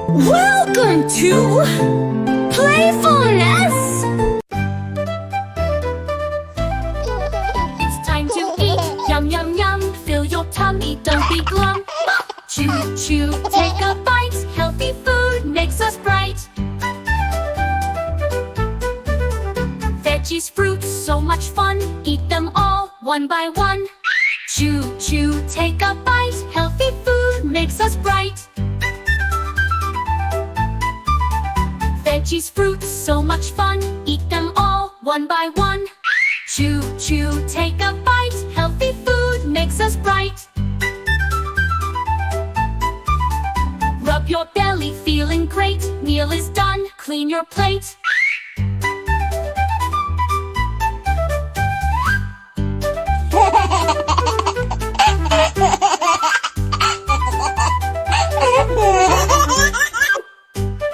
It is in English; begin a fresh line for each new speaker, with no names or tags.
Welcome to Playfulness! It's time to eat, yum yum yum. Fill your tummy, don't be glum. Chew, chew, take a bite. Healthy food makes us bright. Veggies, fruits, so much fun. Eat them all, one by one. Chew, chew, take a bite. Healthy food makes us bright. Veggies, fruits, so much fun. Eat them all, one by one. Chew, chew, take a bite. Healthy food makes us bright. Rub your belly, feeling great. Meal is done, clean your plate.